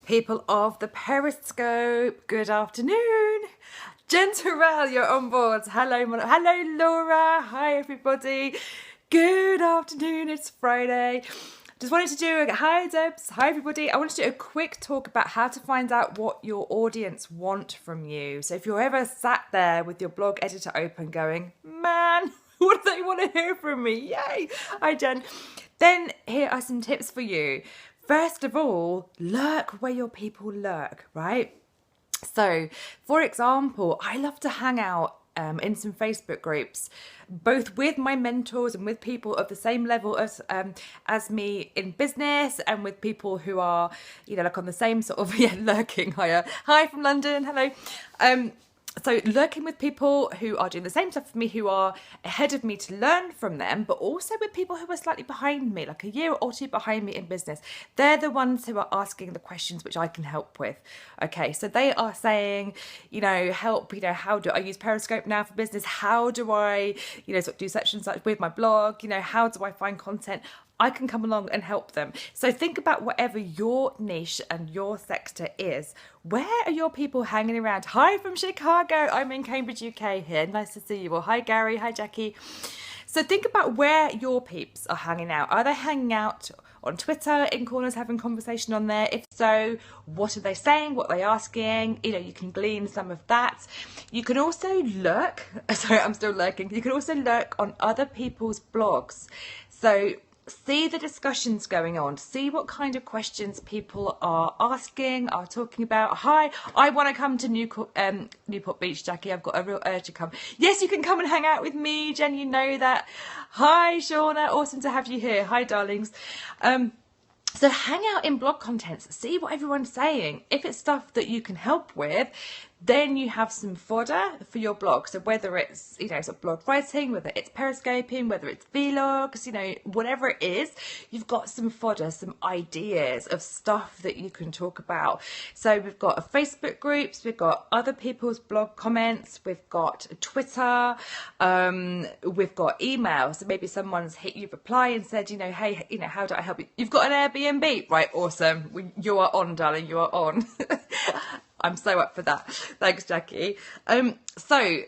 People of the Periscope, good afternoon. Jen Terrell, you're on board. Hello Laura. Hi everybody. Good afternoon. It's Friday. Just wanted to do hi Debs. Hi everybody. I wanted to do a quick talk about how to find out what your audience want from you. So if you're ever sat there with your blog editor open going, man, what do they want to hear from me? Yay. Hi Jen. Then here are some tips for you. First of all, lurk where your people lurk, right? So, for example, I love to hang out in some Facebook groups, both with my mentors and with people of the same level as me in business, and with people who are, like on the same sort of lurking. Hi from London. Hello. So lurking with people who are doing the same stuff for me, who are ahead of me to learn from them, but also with people who are slightly behind me, like a year or two behind me in business. They're the ones who are asking the questions which I can help with. Okay, so they are saying, help, how do I use Periscope now for business? How do I, sort of do such and such with my blog? How do I find content? I can come along and help them. So think about whatever your niche and your sector is. Where are your people hanging around? Hi from Chicago. I'm in Cambridge, UK here. Nice to see you all. Hi, Gary. Hi, Jackie. So think about where your peeps are hanging out. Are they hanging out on Twitter, in corners, having conversation on there? If so, what are they saying? What are they asking? You can glean some of that. You can also lurk. Sorry, I'm still lurking. You can also lurk on other people's blogs. So see the discussions going on, see what kind of questions people are asking, are talking about. Hi, I want to come to Newport Beach, Jackie. I've got a real urge to come. Yes, you can come and hang out with me, Jen, you know that. Hi, Shauna, awesome to have you here. Hi, darlings. So hang out in blog contents, see what everyone's saying. If it's stuff that you can help with, then you have some fodder for your blog. So whether it's, sort of blog writing, whether it's periscoping, whether it's vlogs, whatever it is, you've got some fodder, some ideas of stuff that you can talk about. So we've got Facebook groups, we've got other people's blog comments, we've got Twitter, we've got email. So maybe someone's hit you reply and said, hey, how do I help you? You've got an Airbnb, right? Awesome. You are on, darling. You are on. I'm so up for that. Thanks, Jackie. So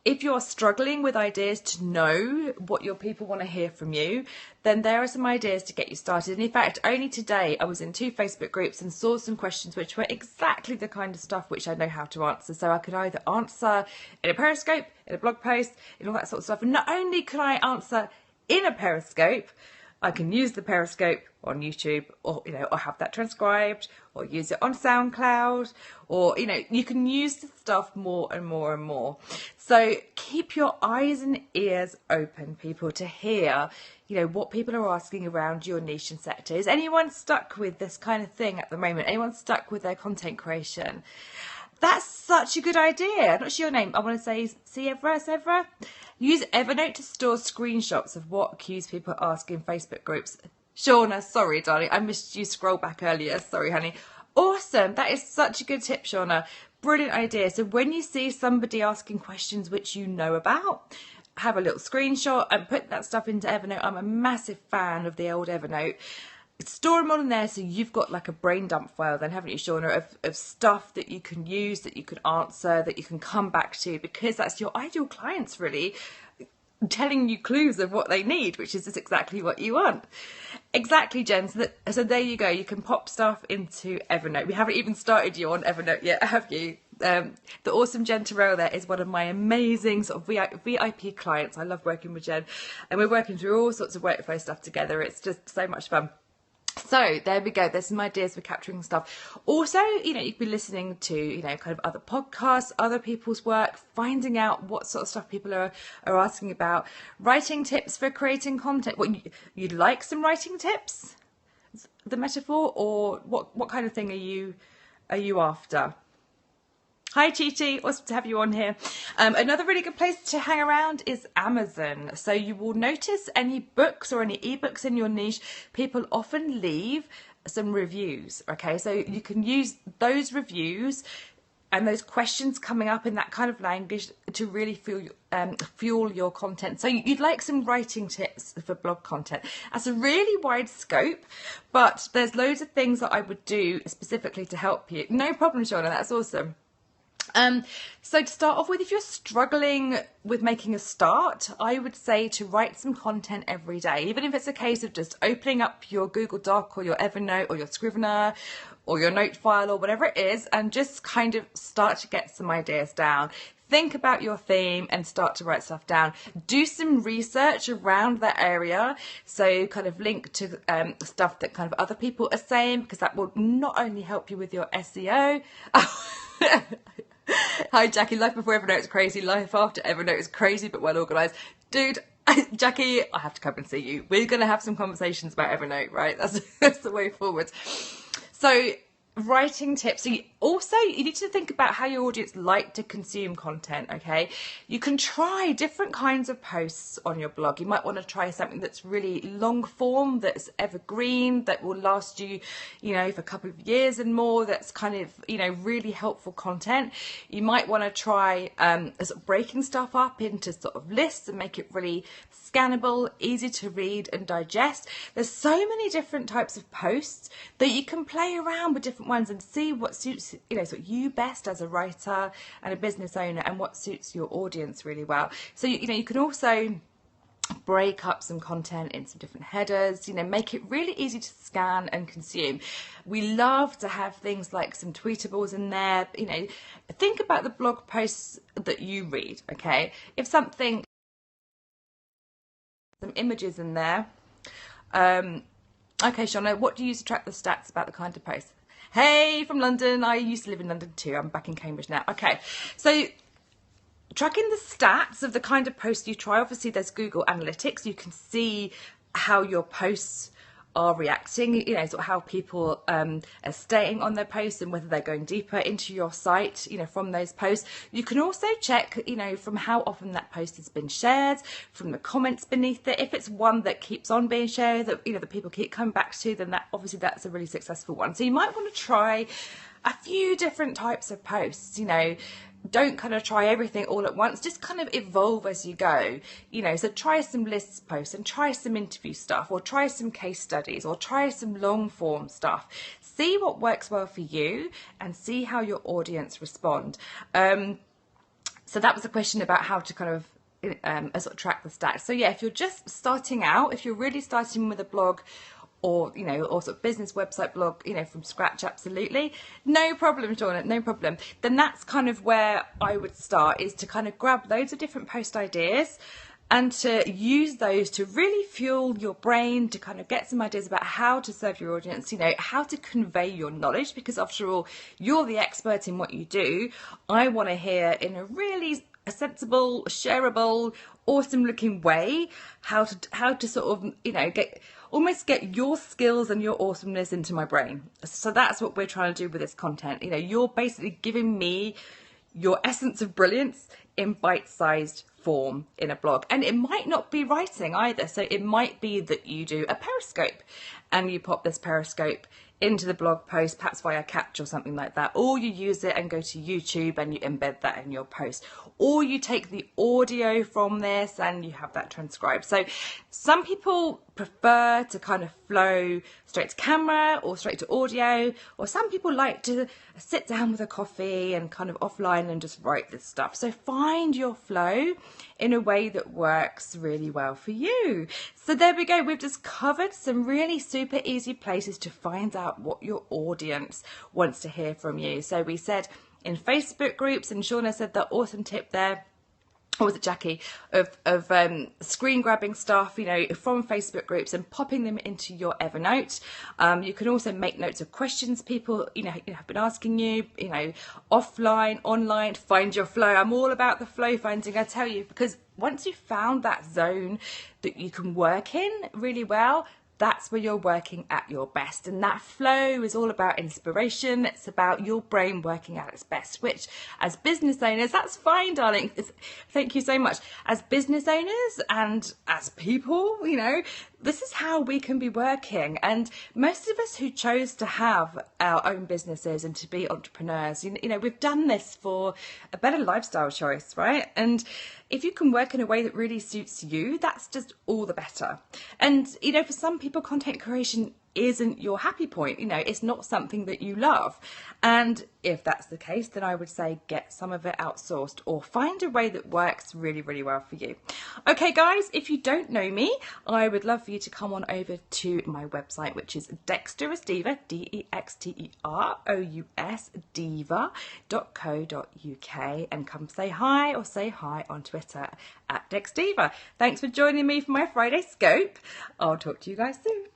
if you're struggling with ideas to know what your people want to hear from you, then there are some ideas to get you started. And in fact, only today I was in 2 Facebook groups and saw some questions which were exactly the kind of stuff which I know how to answer. So I could either answer in a Periscope, in a blog post, in all that sort of stuff. And not only can I answer in a Periscope, I can use the Periscope on YouTube, or or have that transcribed, or use it on SoundCloud, or you can use the stuff more and more and more. So keep your eyes and ears open, people, to hear what people are asking around your niche and sector. Is anyone stuck with this kind of thing at the moment? Anyone stuck with their content creation? That's such a good idea. I'm not sure your name. I want to say Sevra. Use Evernote to store screenshots of what cues people ask in Facebook groups. Shauna, sorry, darling. I missed you scroll back earlier. Sorry, honey. Awesome. That is such a good tip, Shauna. Brilliant idea. So when you see somebody asking questions which you know about, have a little screenshot and put that stuff into Evernote. I'm a massive fan of the old Evernote. Store them all in there, so you've got like a brain dump file then, haven't you, Shauna, of stuff that you can use, that you can answer, that you can come back to, because that's your ideal clients, really, telling you clues of what they need, which is just exactly what you want. Exactly, Jen. So there you go. You can pop stuff into Evernote. We haven't even started you on Evernote yet, have you? The awesome Jen Terrell there is one of my amazing sort of VIP clients. I love working with Jen, and we're working through all sorts of workflow stuff together. It's just so much fun. So there we go. There's some ideas for capturing stuff. Also, you could be listening to, kind of other podcasts, other people's work, finding out what sort of stuff people are asking about. Writing tips for creating content. What you'd like some writing tips? The metaphor, or what kind of thing are you after? Hi, Chi. Awesome to have you on here. Another really good place to hang around is Amazon. So you will notice any books or any ebooks in your niche, people often leave some reviews. Okay, so you can use those reviews and those questions coming up in that kind of language to really fuel your content. So you'd like some writing tips for blog content. That's a really wide scope, but there's loads of things that I would do specifically to help you. No problem, Shauna, that's awesome. So to start off with, if you're struggling with making a start, I would say to write some content every day, even if it's a case of just opening up your Google Doc or your Evernote or your Scrivener or your note file or whatever it is, and just kind of start to get some ideas down. Think about your theme and start to write stuff down. Do some research around that area. So kind of link to stuff that kind of other people are saying, because that will not only help you with your SEO. Hi Jackie, life before Evernote is crazy, life after Evernote is crazy but well organised. Dude, Jackie, I have to come and see you. We're going to have some conversations about Evernote, right? That's the way forward. So writing tips. So you need to think about how your audience like to consume content, okay? You can try different kinds of posts on your blog. You might want to try something that's really long form, that's evergreen, that will last you, for a couple of years and more, that's kind of, really helpful content. You might want to try sort of breaking stuff up into sort of lists and make it really scannable, easy to read and digest. There's so many different types of posts that you can play around with different ones and see what suits sort of you best as a writer and a business owner, and what suits your audience really well. So you can also break up some content in some different headers, make it really easy to scan and consume. We love to have things like some tweetables in there. Think about the blog posts that you read, okay? If something, some images in there. Okay, Shauna, what do you use to track the stats about the kind of posts? Hey, from London. I used to live in London too. I'm back in Cambridge now. Okay, so tracking the stats of the kind of posts you try. Obviously, there's Google Analytics. You can see how your posts are reacting, sort of how people are staying on their posts and whether they're going deeper into your site, from those posts. You can also check, from how often that post has been shared, from the comments beneath it. If it's one that keeps on being shared, that, that people keep coming back to, then that's a really successful one. So you might want to try a few different types of posts, Don't kind of try everything all at once, just kind of evolve as you go, so try some lists posts and try some interview stuff, or try some case studies, or try some long form stuff. See what works well for you and see how your audience respond. So that was a question about how to kind of sort of track the stats. So yeah, if you're just starting out, if you're really starting with a blog, or or sort of business website blog, from scratch, absolutely no problem, Shauna, no problem. Then that's kind of where I would start, is to kind of grab loads of different post ideas and to use those to really fuel your brain, to kind of get some ideas about how to serve your audience, how to convey your knowledge, because after all, you're the expert in what you do. I want to hear in a really sensible, shareable, awesome looking way how to sort of get your skills and your awesomeness into my brain. So that's what we're trying to do with this content. You're basically giving me your essence of brilliance in bite-sized form in a blog. And it might not be writing either. So it might be that you do a Periscope and you pop this Periscope into the blog post, perhaps via Catch or something like that, or you use it and go to YouTube and you embed that in your post, or you take the audio from this and you have that transcribed. So some people prefer to kind of flow straight to camera or straight to audio, or some people like to sit down with a coffee and kind of offline and just write this stuff. So find your flow in a way that works really well for you. So there we go. We've just covered some really super easy places to find out what your audience wants to hear from you. So we said in Facebook groups, and Shauna said that awesome tip there, or was it Jackie, of screen grabbing stuff, from Facebook groups and popping them into your Evernote. You can also make notes of questions people, have been asking you, offline, online, find your flow. I'm all about the flow finding, I tell you, because once you've found that zone that you can work in really well, that's where you're working at your best. And that flow is all about inspiration. It's about your brain working at its best, which as business owners, that's fine, darling. Thank you so much. As business owners and as people, this is how we can be working. And most of us who chose to have our own businesses and to be entrepreneurs, you know, we've done this for a better lifestyle choice, right? And if you can work in a way that really suits you, that's just all the better. And, you know, for some people, content creation isn't your happy point. You know, it's not something that you love. And if that's the case, then I would say get some of it outsourced or find a way that works really, really well for you. Okay, guys, if you don't know me, I would love for you to come on over to my website, which is Dexterous Diva, DEXTEROUS diva.co.uk, and come say hi or say hi on Twitter at DexDiva. Thanks for joining me for my Friday Scope. I'll talk to you guys soon.